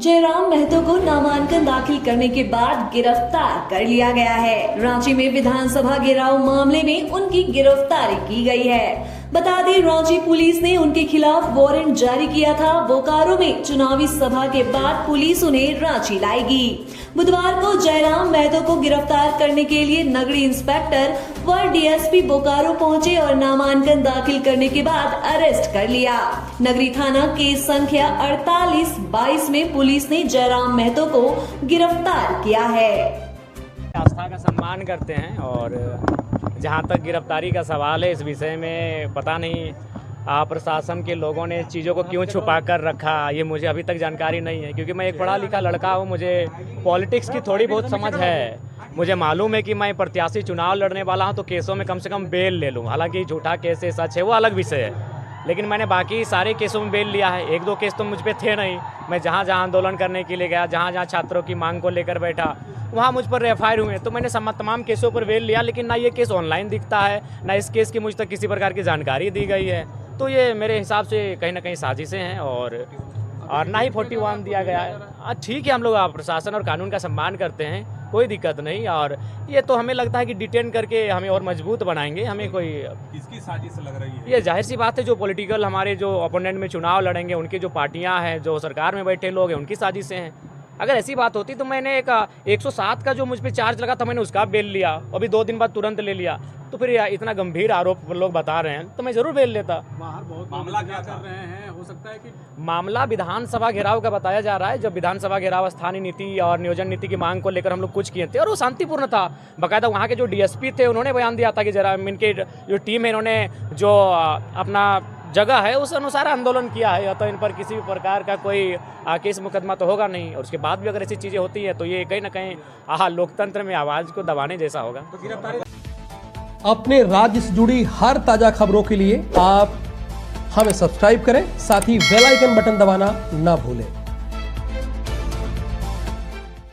जयराम महतो को नामांकन दाखिल करने के बाद गिरफ्तार कर लिया गया है। रांची में विधानसभा घेराव मामले में उनकी गिरफ्तारी की गई है। बता दें, रांची पुलिस ने उनके खिलाफ वारंट जारी किया था। बोकारो में चुनावी सभा के बाद पुलिस उन्हें रांची लाएगी। बुधवार को जयराम महतो को गिरफ्तार करने के लिए नगरी इंस्पेक्टर व डीएसपी बोकारो पहुंचे और नामांकन दाखिल करने के बाद अरेस्ट कर लिया। नगरी थाना केस संख्या 4822 में पुलिस ने जयराम महतो को गिरफ्तार किया है। आस्था का सम्मान करते हैं और जहां तक गिरफ्तारी का सवाल है, इस विषय में पता नहीं प्रशासन के लोगों ने चीज़ों को क्यों छुपा कर रखा, ये मुझे अभी तक जानकारी नहीं है। क्योंकि मैं एक पढ़ा लिखा लड़का हूँ, मुझे पॉलिटिक्स की थोड़ी बहुत समझ है। मुझे मालूम है कि मैं प्रत्याशी चुनाव लड़ने वाला हूँ तो केसों में कम से कम बेल ले लूँ। हालांकि झूठा केस है, सच है, वो अलग विषय है, लेकिन मैंने बाकी सारे केसों में बेल लिया है। एक दो केस तो मुझ पे थे नहीं। मैं जहाँ जहाँ आंदोलन करने के लिए गया, जहाँ जहाँ छात्रों की मांग को लेकर बैठा, वहाँ मुझ पर एफआईआर हुए, तो मैंने तमाम केसों पर बेल लिया। लेकिन ना ये केस ऑनलाइन दिखता है, ना इस केस की मुझ तक किसी प्रकार की जानकारी दी गई है। तो ये मेरे हिसाब से कहीं ना कहीं साजिशें हैं और ना ही 41 दिया गया है। ठीक है, हम लोग प्रशासन और कानून का सम्मान करते हैं, कोई दिक्कत नहीं। और ये तो हमें लगता है कि डिटेन करके हमें और मजबूत बनाएंगे। हमें कोई किसकी साजिश लग रही है? ये जाहिर सी बात है, जो पॉलिटिकल हमारे जो ओपोनेंट में चुनाव लड़ेंगे, उनकी जो पार्टियां हैं, जो सरकार में बैठे लोग हैं, उनकी साजिशें हैं। अगर ऐसी बात होती तो मैंने एक 107 का जो मुझ पर चार्ज लगा था, मैंने उसका बेल लिया, अभी 2 दिन बाद तुरंत ले लिया। तो फिर इतना गंभीर आरोप लोग बता रहे हैं तो मैं जरूर बेल लेता। बाहर बहुत मामला क्या कर रहे हैं, हो सकता है कि मामला विधानसभा घेराव का बताया जा रहा है। जब विधानसभा घेराव स्थानीय नीति और नियोजन नीति की मांग को लेकर हम लोग कुछ किए थे और वो शांतिपूर्ण था। बाकायदा वहाँ के जो डीएसपी थे, उन्होंने बयान दिया था कि जरा इनके जो टीम है, इन्होंने जो अपना जगह है उस अनुसार आंदोलन किया है। तो इन पर किसी भी प्रकार का कोई केस मुकदमा तो होगा नहीं। और उसके बाद भी अगर ऐसी चीज़ें होती है तो ये कहीं ना कहीं लोकतंत्र में आवाज़ को दबाने जैसा होगा। तो गिरफ्तारी अपने राज्य से जुड़ी हर ताजा खबरों के लिए आप हमें सब्सक्राइब करें, साथ ही बेल आइकन बटन दबाना ना भूलें।